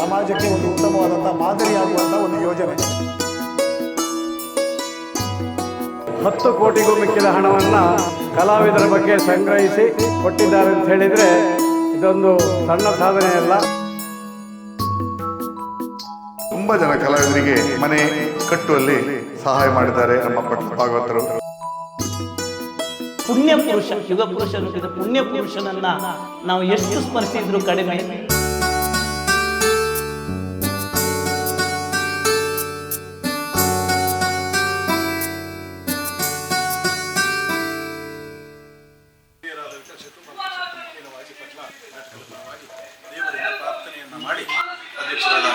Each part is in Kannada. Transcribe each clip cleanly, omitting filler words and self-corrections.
ಸಮಾಜಕ್ಕೆ ಒಂದು ಉತ್ತಮವಾದಂಥ ಮಾದರಿಯಾಗುವಂಥ ಒಂದು ಯೋಜನೆ. 10 ಕೋಟಿಗೂ ಮಿಕ್ಕಿದ ಹಣವನ್ನು ಕಲಾವಿದರ ಬಗ್ಗೆ ಸಂಗ್ರಹಿಸಿ ಕೊಟ್ಟಿದ್ದಾರೆ ಅಂತ ಹೇಳಿದರೆ ಇದೊಂದು ಸಣ್ಣ ಸಾಧನೆಯಲ್ಲ. ತುಂಬ ಜನ ಕಲಾವಿದರಿಗೆ ಮನೆ ಕಟ್ಟುವಲ್ಲಿ ಸಹಾಯ ಮಾಡಿದ್ದಾರೆ ನಮ್ಮ ಭಾಗವತರು. ಪುಣ್ಯ ಪುರುಷ, ಯುಗ ಪುರುಷ ರೂಪಿದ ಪುಣ್ಯ ಪುರುಷನನ್ನ ನಾವು ಎಷ್ಟು ಸ್ಮರಿಸಿದ್ರು ಕಡಿಮೆ. ಮಾಡಿ ಅಧ್ಯಕ್ಷರಾದ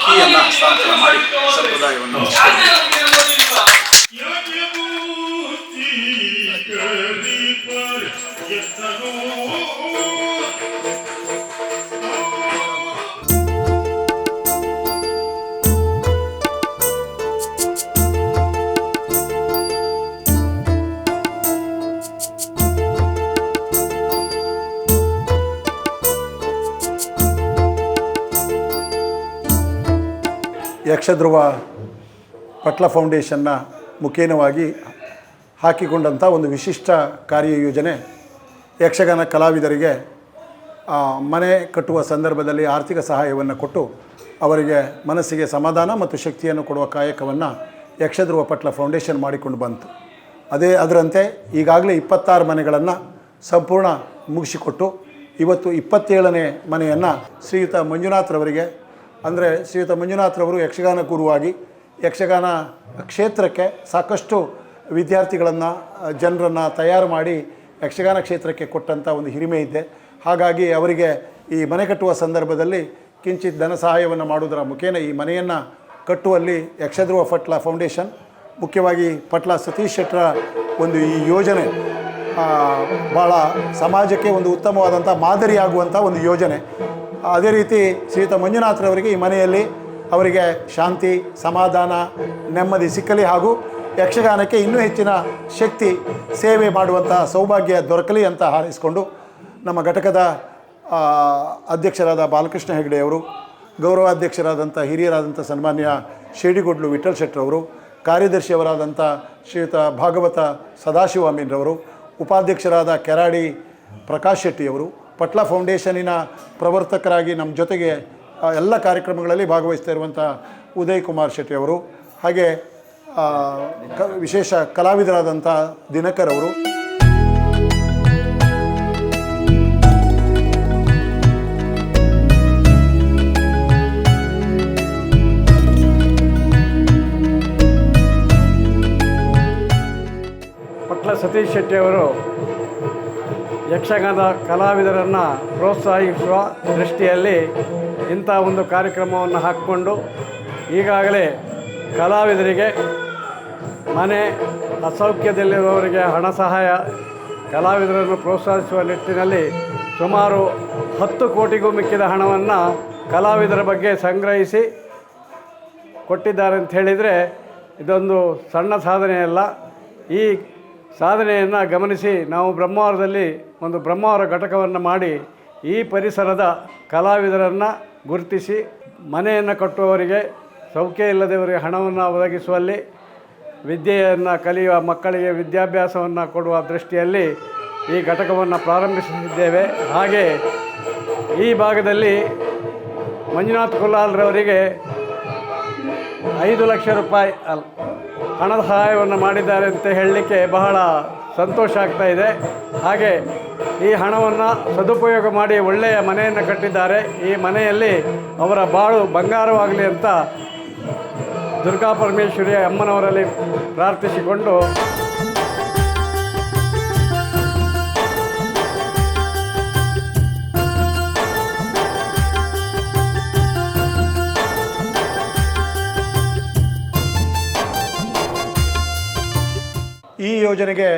ಕೀಯನ್ನು ಹಸ್ತಾಂತರ ಮಾಡಿ ಸಂಪ್ರದಾಯವನ್ನು ಯಕ್ಷಧ್ರುವ ಪಟ್ಲ ಫೌಂಡೇಶನ್ನ ಮುಖೇನವಾಗಿ ಹಾಕಿಕೊಂಡಂಥ ಒಂದು ವಿಶಿಷ್ಟ ಕಾರ್ಯಯೋಜನೆ ಯಕ್ಷಗಾನ ಕಲಾವಿದರಿಗೆ ಮನೆ ಕಟ್ಟುವ ಸಂದರ್ಭದಲ್ಲಿ ಆರ್ಥಿಕ ಸಹಾಯವನ್ನು ಕೊಟ್ಟು ಅವರಿಗೆ ಮನಸ್ಸಿಗೆ ಸಮಾಧಾನ ಮತ್ತು ಶಕ್ತಿಯನ್ನು ಕೊಡುವ ಕಾಯಕವನ್ನು ಯಕ್ಷಧ್ರುವ ಪಟ್ಲ ಫೌಂಡೇಶನ್ ಮಾಡಿಕೊಂಡು ಬಂತು. ಅದರಂತೆ ಈಗಾಗಲೇ 26 ಮನೆಗಳನ್ನು ಸಂಪೂರ್ಣ ಮುಗಿಸಿಕೊಟ್ಟು ಇವತ್ತು 27ನೇ ಮನೆಯನ್ನು ಶ್ರೀಯುತ ಮಂಜುನಾಥ್ರವರಿಗೆ, ಅಂದರೆ ಶ್ರೀಯುತ ಮಂಜುನಾಥ್ರವರು ಯಕ್ಷಗಾನ ಗುರುವಾಗಿ ಯಕ್ಷಗಾನ ಕ್ಷೇತ್ರಕ್ಕೆ ಸಾಕಷ್ಟು ವಿದ್ಯಾರ್ಥಿಗಳನ್ನು ಜನರನ್ನು ತಯಾರು ಮಾಡಿ ಯಕ್ಷಗಾನ ಕ್ಷೇತ್ರಕ್ಕೆ ಕೊಟ್ಟಂಥ ಒಂದು ಹಿರಿಮೆ ಇದೆ. ಹಾಗಾಗಿ ಅವರಿಗೆ ಈ ಮನೆ ಕಟ್ಟುವ ಸಂದರ್ಭದಲ್ಲಿ ಕಿಂಚಿತ್ ಧನ ಸಹಾಯವನ್ನು ಮಾಡುವುದರ ಮುಖೇನ ಈ ಮನೆಯನ್ನು ಕಟ್ಟುವಲ್ಲಿ ಯಕ್ಷಧ್ರುವ ಪಟ್ಲ ಫೌಂಡೇಶನ್, ಮುಖ್ಯವಾಗಿ ಪಟ್ಲ ಸತೀಶ್ ಶೆಟ್ಟರ ಒಂದು ಈ ಯೋಜನೆ ಭಾಳ ಸಮಾಜಕ್ಕೆ ಒಂದು ಉತ್ತಮವಾದಂಥ ಮಾದರಿಯಾಗುವಂಥ ಒಂದು ಯೋಜನೆ. ಅದೇ ರೀತಿ ಶ್ರೀಯುತ ಮಂಜುನಾಥ್ರವರಿಗೆ ಈ ಮನೆಯಲ್ಲಿ ಅವರಿಗೆ ಶಾಂತಿ, ಸಮಾಧಾನ, ನೆಮ್ಮದಿ ಸಿಕ್ಕಲಿ ಹಾಗೂ ಯಕ್ಷಗಾನಕ್ಕೆ ಇನ್ನೂ ಹೆಚ್ಚಿನ ಶಕ್ತಿ, ಸೇವೆ ಮಾಡುವಂಥ ಸೌಭಾಗ್ಯ ದೊರಕಲಿ ಅಂತ ಹಾರೈಸಿಕೊಂಡು ನಮ್ಮ ಘಟಕದ ಅಧ್ಯಕ್ಷರಾದ ಬಾಲಕೃಷ್ಣ ಹೆಗಡೆಯವರು, ಗೌರವಾಧ್ಯಕ್ಷರಾದಂಥ ಹಿರಿಯರಾದಂಥ ಸನ್ಮಾನ್ಯ ಶೇಡಿಗೊಡ್ಲು ವಿಠಲ್ ಶೆಟ್ಟರವರು, ಕಾರ್ಯದರ್ಶಿಯವರಾದಂಥ ಶ್ರೀಯುತ ಭಾಗವತ ಸದಾಶಿವಮೀನ್ರವರು, ಉಪಾಧ್ಯಕ್ಷರಾದ ಕೆರಾಡಿ ಪ್ರಕಾಶ್ ಶೆಟ್ಟಿಯವರು, ಪಟ್ಲ ಫೌಂಡೇಶನಿನ ಪ್ರವರ್ತಕರಾಗಿ ನಮ್ಮ ಜೊತೆಗೆ ಎಲ್ಲ ಕಾರ್ಯಕ್ರಮಗಳಲ್ಲಿ ಭಾಗವಹಿಸ್ತಾ ಇರುವಂಥ ಉದಯ್ ಕುಮಾರ್ ಶೆಟ್ಟಿಯವರು, ಹಾಗೆ ವಿಶೇಷ ಕಲಾವಿದರಾದಂಥ ದಿನಕರ್ ಅವರು, ಪಟ್ಲ ಸತೀಶ್ ಶೆಟ್ಟಿಯವರು ಯಕ್ಷಗಾನದ ಕಲಾವಿದರನ್ನು ಪ್ರೋತ್ಸಾಹಿಸುವ ದೃಷ್ಟಿಯಲ್ಲಿ ಇಂಥ ಒಂದು ಕಾರ್ಯಕ್ರಮವನ್ನು ಹಾಕಿಕೊಂಡು ಈಗಾಗಲೇ ಕಲಾವಿದರಿಗೆ ಮನೆ, ಅಸೌಖ್ಯದಲ್ಲಿರುವವರಿಗೆ ಹಣ ಸಹಾಯ, ಕಲಾವಿದರನ್ನು ಪ್ರೋತ್ಸಾಹಿಸುವ ನಿಟ್ಟಿನಲ್ಲಿ ಸುಮಾರು 10 ಕೋಟಿಗೂ ಮಿಕ್ಕಿದ ಹಣವನ್ನು ಕಲಾವಿದರ ಬಗ್ಗೆ ಸಂಗ್ರಹಿಸಿ ಕೊಟ್ಟಿದ್ದಾರೆ ಅಂತ ಹೇಳಿದರೆ ಇದೊಂದು ಸಣ್ಣ ಸಾಧನೆಯಲ್ಲ. ಈ ಸಾಧನೆಯನ್ನು ಗಮನಿಸಿ ನಾವು ಬ್ರಹ್ಮಾವರದಲ್ಲಿ ಒಂದು ಬ್ರಹ್ಮಾವರ ಘಟಕವನ್ನು ಮಾಡಿ ಈ ಪರಿಸರದ ಕಲಾವಿದರನ್ನು ಗುರುತಿಸಿ ಮನೆಯನ್ನು ಕಟ್ಟುವವರಿಗೆ, ಸೌಖ್ಯ ಇಲ್ಲದವರಿಗೆ ಹಣವನ್ನು ಒದಗಿಸುವಲ್ಲಿ, ವಿದ್ಯೆಯನ್ನು ಕಲಿಯುವ ಮಕ್ಕಳಿಗೆ ವಿದ್ಯಾಭ್ಯಾಸವನ್ನು ಕೊಡುವ ದೃಷ್ಟಿಯಲ್ಲಿ ಈ ಘಟಕವನ್ನು ಪ್ರಾರಂಭಿಸಿದ್ದೇವೆ. ಹಾಗೆ ಈ ಭಾಗದಲ್ಲಿ ಮಂಜುನಾಥ್ ಕುಲಾಲ್ರವರಿಗೆ 5 ಲಕ್ಷ ರೂಪಾಯಿ ಹಣದ ಸಹಾಯವನ್ನು ಮಾಡಿದ್ದಾರೆ ಅಂತ ಹೇಳಲಿಕ್ಕೆ ಬಹಳ ಸಂತೋಷ ಆಗ್ತಾ ಇದೆ. ಹಾಗೆ ಈ ಹಣವನ್ನು ಸದುಪಯೋಗ ಮಾಡಿ ಒಳ್ಳೆಯ ಮನೆಯನ್ನು ಕಟ್ಟಿದ್ದಾರೆ. ಈ ಮನೆಯಲ್ಲಿ ಅವರ ಬಾಳು ಬಂಗಾರವಾಗಲಿ ಅಂತ ದುರ್ಗಾ ಪರಮೇಶ್ವರಿ ಅಮ್ಮನವರಲ್ಲಿ ಪ್ರಾರ್ಥಿಸಿಕೊಂಡು ಈ ಯೋಜನೆಗೆ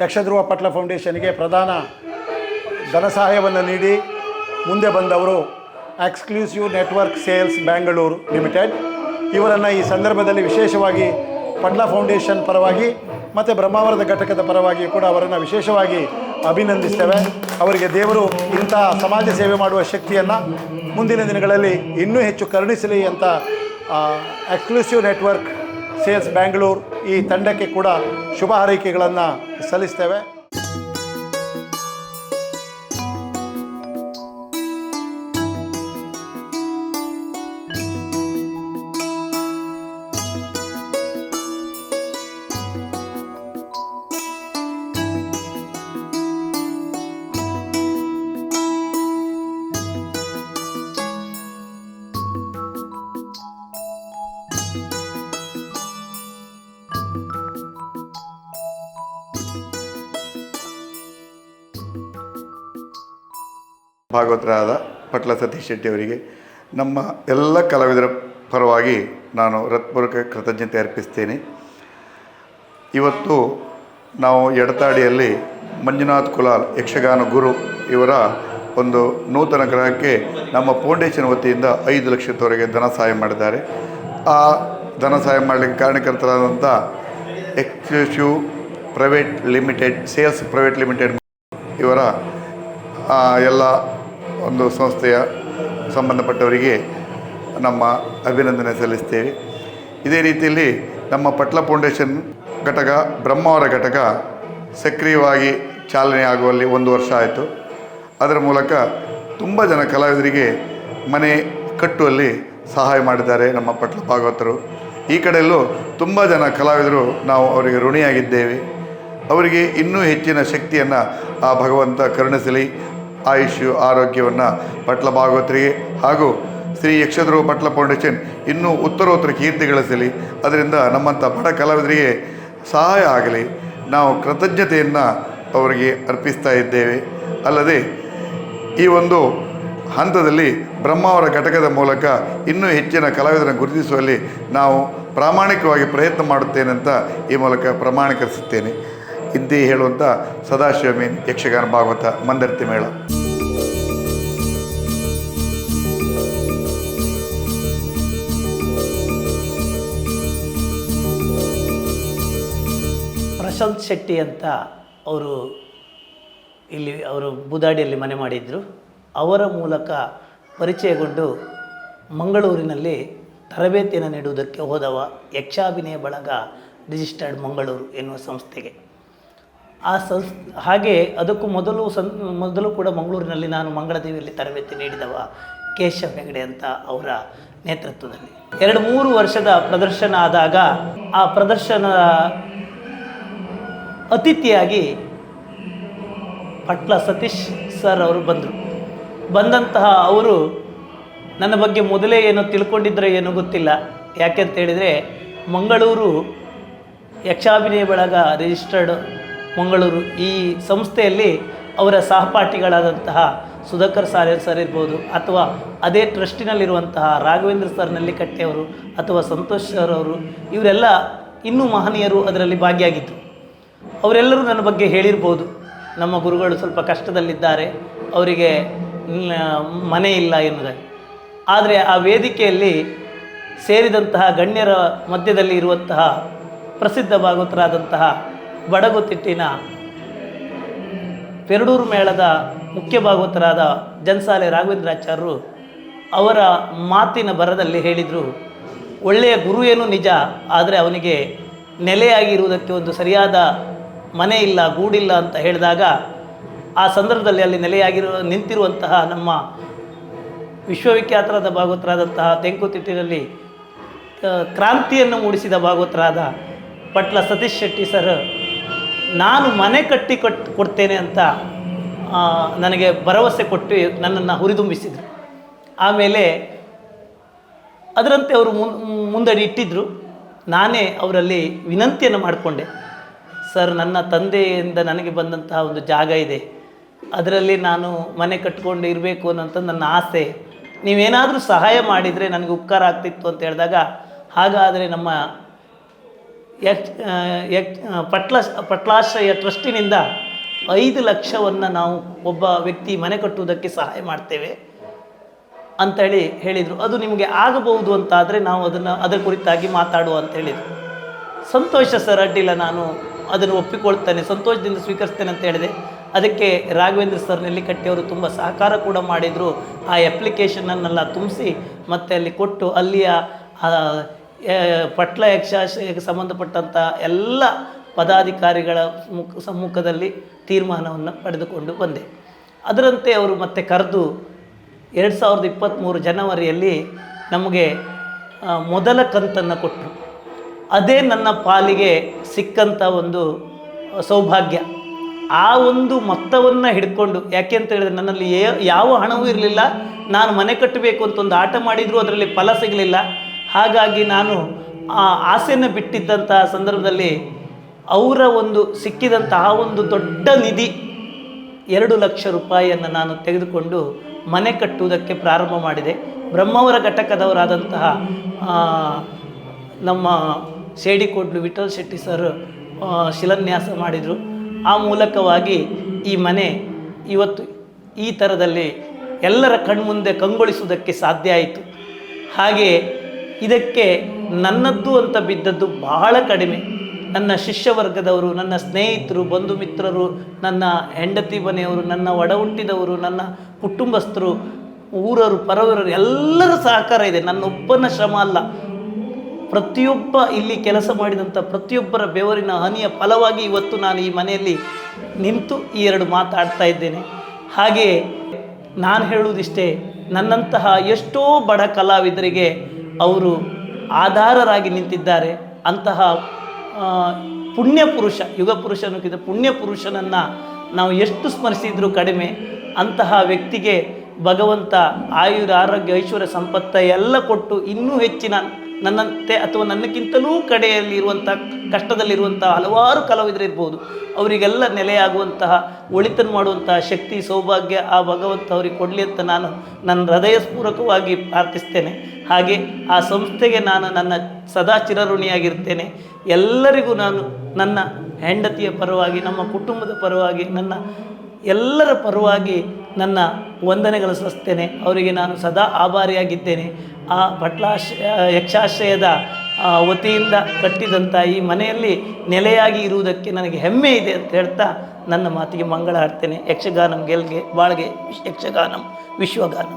ಯಕ್ಷಧ್ರುವ ಪಟ್ಲ ಫೌಂಡೇಶನ್ಗೆ ಪ್ರಧಾನ ಧನ ಸಹಾಯವನ್ನು ನೀಡಿ ಮುಂದೆ ಬಂದವರು exclusive network sales Bengaluru limited. ಇವರನ್ನು ಈ ಸಂದರ್ಭದಲ್ಲಿ ವಿಶೇಷವಾಗಿ ಪಟ್ಲ ಫೌಂಡೇಶನ್ ಪರವಾಗಿ ಮತ್ತು ಬ್ರಹ್ಮಾವರದ ಘಟಕದ ಪರವಾಗಿ ಕೂಡ ಅವರನ್ನು ವಿಶೇಷವಾಗಿ ಅಭಿನಂದಿಸ್ತೇವೆ. ಅವರಿಗೆ ದೇವರು ಇಂಥ ಸಮಾಜ ಸೇವೆ ಮಾಡುವ ಶಕ್ತಿಯನ್ನು ಮುಂದಿನ ದಿನಗಳಲ್ಲಿ ಇನ್ನೂ ಹೆಚ್ಚು ಕರುಣಿಸಲಿ ಅಂತ ಎಕ್ಸ್ಕ್ಲೂಸಿವ್ ನೆಟ್ವರ್ಕ್ ಸೇಲ್ಸ್ ಬ್ಯಾಂಗ್ಳೂರ್ ಈ ತಂಡಕ್ಕೆ ಕೂಡ ಶುಭ ಹಾರೈಕೆಗಳನ್ನು ಸಲ್ಲಿಸ್ತೇವೆ. ಭಾಗವತರಾದ ಪಟ್ಲ ಸತೀಶ್ ಶೆಟ್ಟಿ ಅವರಿಗೆ ನಮ್ಮ ಎಲ್ಲ ಕಲಾವಿದರ ಪರವಾಗಿ ನಾನು ಹೃತ್ಪೂರ್ವಕ ಕೃತಜ್ಞತೆ ಅರ್ಪಿಸ್ತೇನೆ. ಇವತ್ತು ನಾವು ಎಡತಾಡಿಯಲ್ಲಿ ಮಂಜುನಾಥ್ ಕುಲಾಲ್ ಯಕ್ಷಗಾನ ಗುರು ಇವರ ಒಂದು ನೂತನ ಗ್ರಹಕ್ಕೆ ನಮ್ಮ ಫೌಂಡೇಶನ್ ವತಿಯಿಂದ 5 ಲಕ್ಷದವರೆಗೆ ಧನ ಸಹಾಯ ಮಾಡಿದ್ದಾರೆ. ಆ ಧನ ಸಹಾಯ ಮಾಡಲಿಕ್ಕೆ ಕಾರಣಕರ್ತರಾದಂಥ exclusive private limited sales private limited ಇವರ ಎಲ್ಲ ಒಂದು ಸಂಸ್ಥೆಯ ಸಂಬಂಧಪಟ್ಟವರಿಗೆ ನಮ್ಮ ಅಭಿನಂದನೆ ಸಲ್ಲಿಸ್ತೇವೆ. ಇದೇ ರೀತಿಯಲ್ಲಿ ನಮ್ಮ ಪಟ್ಲ ಫೌಂಡೇಶನ್ ಘಟಕ ಬ್ರಹ್ಮಾವರ ಘಟಕ ಸಕ್ರಿಯವಾಗಿ ಚಾಲನೆ ಆಗುವಲ್ಲಿ 1 ವರ್ಷ ಆಯಿತು. ಅದರ ಮೂಲಕ ತುಂಬ ಜನ ಕಲಾವಿದರಿಗೆ ಮನೆ ಕಟ್ಟುವಲ್ಲಿ ಸಹಾಯ ಮಾಡಿದ್ದಾರೆ ನಮ್ಮ ಪಟ್ಲ ಭಾಗವತರು. ಈ ಕಡೆಯಲ್ಲೂ ತುಂಬ ಜನ ಕಲಾವಿದರು ನಾವು ಅವರಿಗೆ ಋಣಿಯಾಗಿದ್ದೇವೆ. ಅವರಿಗೆ ಇನ್ನೂ ಹೆಚ್ಚಿನ ಶಕ್ತಿಯನ್ನು ಆ ಭಗವಂತ ಕರುಣಿಸಲಿ. ಆಯುಷ್ಯು ಆರೋಗ್ಯವನ್ನು ಪಟ್ಲ ಭಾಗವತರಿಗೆ ಹಾಗೂ ಶ್ರೀ ಯಕ್ಷಧ್ರುವ ಪಟ್ಲ ಫೌಂಡೇಶನ್ ಇನ್ನೂ ಉತ್ತರೋತ್ತರ ಕೀರ್ತಿ ಗಳಿಸಲಿ. ಅದರಿಂದ ನಮ್ಮಂಥ ಬಡ ಕಲಾವಿದರಿಗೆ ಸಹಾಯ ಆಗಲಿ. ನಾವು ಕೃತಜ್ಞತೆಯನ್ನು ಅವರಿಗೆ ಅರ್ಪಿಸ್ತಾ ಇದ್ದೇವೆ. ಅಲ್ಲದೆ ಈ ಒಂದು ಹಂತದಲ್ಲಿ ಬ್ರಹ್ಮಾವರ ಘಟಕದ ಮೂಲಕ ಇನ್ನೂ ಹೆಚ್ಚಿನ ಕಲಾವಿದರನ್ನು ಗುರುತಿಸುವಲ್ಲಿ ನಾವು ಪ್ರಾಮಾಣಿಕವಾಗಿ ಪ್ರಯತ್ನ ಮಾಡುತ್ತೇನೆ ಅಂತ ಈ ಮೂಲಕ ಪ್ರಮಾಣೀಕರಿಸುತ್ತೇನೆ. ಇಂದೇ ಹೇಳುವಂಥ ಸದಾಶಿವ ಮೀನ್ ಯಕ್ಷಗಾನ ಭಾಗವತ ಮಂದರ್ತಿ ಮೇಳ. ಪ್ರಶಾಂತ್ ಶೆಟ್ಟಿ ಅಂತ ಅವರು ಬುದಾಡಿಯಲ್ಲಿ ಮನೆ ಮಾಡಿದ್ರು. ಅವರ ಮೂಲಕ ಪರಿಚಯಗೊಂಡು ಮಂಗಳೂರಿನಲ್ಲಿ ತರಬೇತಿಯನ್ನು ನೀಡುವುದಕ್ಕೆ ಹೋದವ ಯಕ್ಷಾಭಿನಯ ಬಳಗ ರಿಜಿಸ್ಟರ್ಡ್ ಮಂಗಳೂರು ಎನ್ನುವ ಸಂಸ್ಥೆಗೆ. ಹಾಗೆ ಅದಕ್ಕೂ ಮೊದಲು ಕೂಡ ಮಂಗಳೂರಿನಲ್ಲಿ ನಾನು ಮಂಗಳದೇವಿಯಲ್ಲಿ ತರಬೇತಿ ನೀಡಿದವ ಕೇಶವ್ ಹೆಗಡೆ ಅಂತ ಅವರ ನೇತೃತ್ವದಲ್ಲಿ 2-3 ವರ್ಷದ ಪ್ರದರ್ಶನ ಆದಾಗ ಆ ಪ್ರದರ್ಶನದ ಅತಿಥಿಯಾಗಿ ಪಟ್ಲ ಸತೀಶ್ ಸರ್ ಅವರು ಬಂದಂತಹ ಅವರು ನನ್ನ ಬಗ್ಗೆ ಮೊದಲೇ ಏನೋ ತಿಳ್ಕೊಂಡಿದ್ರೆ ಏನೋ ಗೊತ್ತಿಲ್ಲ. ಯಾಕೆಂತ ಹೇಳಿದರೆ ಮಂಗಳೂರು ಯಕ್ಷಾಭಿನಯ ಬಳಗ ರಿಜಿಸ್ಟರ್ಡ್ ಮಂಗಳೂರು ಈ ಸಂಸ್ಥೆಯಲ್ಲಿ ಅವರ ಸಹಪಾಠಿಗಳಾದಂತಹ ಸುಧಾಕರ್ ಸಾರೇರ್ ಸರ್ ಇರ್ಬೋದು, ಅಥವಾ ಅದೇ ಟ್ರಸ್ಟಿನಲ್ಲಿರುವಂತಹ ರಾಘವೇಂದ್ರ ಸರ್ ನಲ್ಲಿಕಟ್ಟೆಯವರು ಅಥವಾ ಸಂತೋಷ್ ಸರ್ ಅವರು, ಇವರೆಲ್ಲ ಇನ್ನೂ ಮಹನೀಯರು ಅದರಲ್ಲಿ ಭಾಗಿಯಾಗಿದ್ದರು. ಅವರೆಲ್ಲರೂ ನನ್ನ ಬಗ್ಗೆ ಹೇಳಿರ್ಬೋದು, ನಮ್ಮ ಗುರುಗಳು ಸ್ವಲ್ಪ ಕಷ್ಟದಲ್ಲಿದ್ದಾರೆ, ಅವರಿಗೆ ಮನೆ ಇಲ್ಲ ಎನ್ನುವುದಾಗಿ. ಆದರೆ ಆ ವೇದಿಕೆಯಲ್ಲಿ ಸೇರಿದಂತಹ ಗಣ್ಯರ ಮಧ್ಯದಲ್ಲಿ ಇರುವಂತಹ ಪ್ರಸಿದ್ಧ ಭಾಗವತರಾದಂತಹ ಬಡಗುತಿಟ್ಟಿನ ಪೆರಡೂರು ಮೇಳದ ಮುಖ್ಯ ಭಾಗವತರಾದ ಜನ್ಸಾಲೆ ರಾಘವೇಂದ್ರಾಚಾರ್ಯರು ಅವರ ಮಾತಿನ ಬರದಲ್ಲಿ ಹೇಳಿದರು, ಒಳ್ಳೆಯ ಗುರು ಏನು ನಿಜ, ಆದರೆ ಅವನಿಗೆ ನೆಲೆಯಾಗಿರುವುದಕ್ಕೆ ಒಂದು ಸರಿಯಾದ ಮನೆ ಇಲ್ಲ, ಗೂಡಿಲ್ಲ ಅಂತ ಹೇಳಿದಾಗ ಆ ಸಂದರ್ಭದಲ್ಲಿ ಅಲ್ಲಿ ನಿಂತಿರುವಂತಹ ನಮ್ಮ ವಿಶ್ವವಿಖ್ಯಾತರಾದ ಭಾಗವತರಾದಂತಹ ತೆಂಕುತಿಟ್ಟಿನಲ್ಲಿ ಕ್ರಾಂತಿಯನ್ನು ಮೂಡಿಸಿದ ಭಾಗವತರಾದ ಪಟ್ಲ ಸತೀಶ್ ಶೆಟ್ಟಿ ಸರ್ ನಾನು ಮನೆ ಕೊಡ್ತೇನೆ ಅಂತ ನನಗೆ ಭರವಸೆ ಕೊಟ್ಟು ನನ್ನನ್ನು ಹುರಿದುಂಬಿಸಿದರು. ಆಮೇಲೆ ಅದರಂತೆ ಅವರು ಮುಂದಡಿ ಇಟ್ಟಿದ್ದರು. ನಾನೇ ಅವರಲ್ಲಿ ವಿನಂತಿಯನ್ನು ಮಾಡಿಕೊಂಡೆ, ಸರ್ ನನ್ನ ತಂದೆಯಿಂದ ನನಗೆ ಬಂದಂತಹ ಒಂದು ಜಾಗ ಇದೆ, ಅದರಲ್ಲಿ ನಾನು ಮನೆ ಕಟ್ಕೊಂಡು ಇರಬೇಕು ಅನ್ನೋಂಥ ನನ್ನ ಆಸೆ, ನೀವೇನಾದರೂ ಸಹಾಯ ಮಾಡಿದರೆ ನನಗೆ ಉಪಕಾರ ಆಗ್ತಿತ್ತು ಅಂತ ಹೇಳಿದಾಗ, ಹಾಗಾದರೆ ನಮ್ಮ ಪಟ್ಲಾಶ್ರಯ ಟ್ರಸ್ಟಿನಿಂದ 5 ಲಕ್ಷವನ್ನು ನಾವು ಒಬ್ಬ ವ್ಯಕ್ತಿ ಮನೆ ಕಟ್ಟುವುದಕ್ಕೆ ಸಹಾಯ ಮಾಡ್ತೇವೆ ಅಂಥೇಳಿ ಹೇಳಿದರು. ಅದು ನಿಮಗೆ ಆಗಬಹುದು ಅಂತಾದರೆ ನಾವು ಅದರ ಕುರಿತಾಗಿ ಮಾತಾಡುವ ಅಂತ ಹೇಳಿದರು. ಸಂತೋಷ ಸರ್, ಅಡ್ಡಿಲ್ಲ, ನಾನು ಅದನ್ನು ಒಪ್ಪಿಕೊಳ್ತೇನೆ, ಸಂತೋಷದಿಂದ ಸ್ವೀಕರಿಸ್ತೇನೆ ಅಂತ ಹೇಳಿದೆ. ಅದಕ್ಕೆ ರಾಘವೇಂದ್ರ ಸರ್ ನೆಲ್ಲಿಕಟ್ಟೆಯವರು ತುಂಬ ಸಹಕಾರ ಕೂಡ ಮಾಡಿದರು. ಆ ಅಪ್ಲಿಕೇಶನನ್ನೆಲ್ಲ ತುಂಬಿಸಿ ಮತ್ತು ಅಲ್ಲಿ ಕೊಟ್ಟು ಅಲ್ಲಿಯ ಪಟ್ಲ ಯಕ್ಷಾಶ್ರಯಕ್ಕೆ ಸಂಬಂಧಪಟ್ಟಂಥ ಎಲ್ಲ ಪದಾಧಿಕಾರಿಗಳ ಸಮ್ಮುಖದಲ್ಲಿ ತೀರ್ಮಾನವನ್ನು ಪಡೆದುಕೊಂಡು ಬಂದೆ. ಅದರಂತೆ ಅವರು ಮತ್ತೆ ಕರೆದು 2023 ಜನವರಿಯಲ್ಲಿ ನಮಗೆ ಮೊದಲ ಕಂತನ್ನು ಕೊಟ್ಟರು. ಅದೇ ನನ್ನ ಪಾಲಿಗೆ ಸಿಕ್ಕಂಥ ಒಂದು ಸೌಭಾಗ್ಯ. ಆ ಒಂದು ಮೊತ್ತವನ್ನು ಹಿಡ್ಕೊಂಡು, ಯಾಕೆ ಅಂತ ಹೇಳಿದ್ರೆ ನನ್ನಲ್ಲಿ ಯಾವ ಹಣವೂ ಇರಲಿಲ್ಲ. ನಾನು ಮನೆ ಕಟ್ಟಬೇಕು ಅಂತ ಒಂದು ಆಟ ಮಾಡಿದರೂ ಅದರಲ್ಲಿ ಫಲ ಸಿಗಲಿಲ್ಲ. ಹಾಗಾಗಿ ನಾನು ಆ ಆಸೆಯನ್ನು ಬಿಟ್ಟಿದ್ದಂತಹ ಸಂದರ್ಭದಲ್ಲಿ ಅವರ ಒಂದು ಸಿಕ್ಕಿದಂತಹ ಒಂದು ದೊಡ್ಡ ನಿಧಿ 2 ಲಕ್ಷ ರೂಪಾಯಿಯನ್ನು ನಾನು ತೆಗೆದುಕೊಂಡು ಮನೆ ಕಟ್ಟುವುದಕ್ಕೆ ಪ್ರಾರಂಭ ಮಾಡಿದೆ. ಬ್ರಹ್ಮಾವರ ಘಟಕದವರಾದಂತಹ ನಮ್ಮ ಸೇಡಿಕೋಡ್ಲು ವಿಠಲ್ ಶೆಟ್ಟಿ ಸರ್ ಶಿಲಾನ್ಯಾಸ ಮಾಡಿದರು. ಆ ಮೂಲಕವಾಗಿ ಈ ಮನೆ ಇವತ್ತು ಈ ಥರದಲ್ಲಿ ಎಲ್ಲರ ಕಣ್ಮುಂದೆ ಕಂಗೊಳಿಸುವುದಕ್ಕೆ ಸಾಧ್ಯ ಆಯಿತು. ಹಾಗೆ ಇದಕ್ಕೆ ನನ್ನದ್ದು ಅಂತ ಬಿದ್ದದ್ದು ಬಹಳ ಕಡಿಮೆ. ನನ್ನ ಶಿಷ್ಯ ವರ್ಗದವರು, ನನ್ನ ಸ್ನೇಹಿತರು, ಬಂಧು ಮಿತ್ರರು, ನನ್ನ ಹೆಂಡತಿ ಮನೆಯವರು, ನನ್ನ ಒಡ ಹುಟ್ಟಿದವರು, ನನ್ನ ಕುಟುಂಬಸ್ಥರು, ಊರವರು, ಪರವರರು ಎಲ್ಲರ ಸಹಕಾರ ಇದೆ. ನನ್ನೊಬ್ಬನ ಶ್ರಮ ಅಲ್ಲ. ಪ್ರತಿಯೊಬ್ಬ ಇಲ್ಲಿ ಕೆಲಸ ಮಾಡಿದಂಥ ಪ್ರತಿಯೊಬ್ಬರ ಬೆವರಿನ ಹನಿಯ ಫಲವಾಗಿ ಇವತ್ತು ನಾನು ಈ ಮನೆಯಲ್ಲಿ ನಿಂತು ಈ 2 ಮಾತಾಡ್ತಾ ಇದ್ದೇನೆ. ಹಾಗೆಯೇ ನಾನು ಹೇಳುವುದಿಷ್ಟೇ, ನನ್ನಂತಹ ಎಷ್ಟೋ ಬಡ ಕಲಾವಿದರಿಗೆ ಅವರು ಆಧಾರರಾಗಿ ನಿಂತಿದ್ದಾರೆ. ಅಂತಹ ಪುಣ್ಯ ಪುರುಷ, ಯುಗ ಪುರುಷನಿಗಿಂತ ಪುಣ್ಯ ಪುರುಷನನ್ನು ನಾವು ಎಷ್ಟು ಸ್ಮರಿಸಿದರೂ ಕಡಿಮೆ. ಅಂತಹ ವ್ಯಕ್ತಿಗೆ ಭಗವಂತ ಆಯುರ, ಆರೋಗ್ಯ, ಐಶ್ವರ್ಯ, ಸಂಪತ್ತ ಎಲ್ಲ ಕೊಟ್ಟು ಇನ್ನೂ ಹೆಚ್ಚಿನ ನನ್ನಂತೆ ಅಥವಾ ನನ್ನಕ್ಕಿಂತಲೂ ಕಡೆಯಲ್ಲಿ ಇರುವಂಥ ಕಷ್ಟದಲ್ಲಿರುವಂಥ ಹಲವಾರು ಕಲಾವಿದರು ಇರ್ಬೋದು. ಅವರಿಗೆಲ್ಲ ನೆಲೆಯಾಗುವಂತಹ, ಒಳಿತನ್ನು ಮಾಡುವಂತಹ ಶಕ್ತಿ, ಸೌಭಾಗ್ಯ ಆ ಭಗವಂತ ಅವರಿಗೆ ಕೊಡಲಿ ಅಂತ ನಾನು ನನ್ನ ಹೃದಯಪೂರ್ವಕವಾಗಿ ಪ್ರಾರ್ಥಿಸ್ತೇನೆ. ಹಾಗೆ ಆ ಸಂಸ್ಥೆಗೆ ನಾನು ನನ್ನ ಸದಾ ಚಿರಋಣಿಯಾಗಿರ್ತೇನೆ. ಎಲ್ಲರಿಗೂ ನಾನು ನನ್ನ ಹೆಂಡತಿಯ ಪರವಾಗಿ, ನಮ್ಮ ಕುಟುಂಬದ ಪರವಾಗಿ, ನನ್ನ ಎಲ್ಲರ ಪರವಾಗಿ ನನ್ನ ವಂದನೆಗಳು ಸಲ್ಲಿಸ್ತೇನೆ. ಅವರಿಗೆ ನಾನು ಸದಾ ಆಭಾರಿಯಾಗಿದ್ದೇನೆ. ಆ ಯಕ್ಷಾಶ್ರಯದ ವತಿಯಿಂದ ಕಟ್ಟಿದಂಥ ಈ ಮನೆಯಲ್ಲಿ ನೆಲೆಯಾಗಿ ಇರುವುದಕ್ಕೆ ನನಗೆ ಹೆಮ್ಮೆ ಇದೆ ಅಂತ ಹೇಳ್ತಾ ನನ್ನ ಮಾತಿಗೆ ಮಂಗಳ ಹಾಡ್ತೇನೆ. ಯಕ್ಷಗಾನಂ ಗೆಲ್ಗೆ ಬಾಳ್ಗೆ, ಯಕ್ಷಗಾನಂ ವಿಶ್ವಗಾನಂ.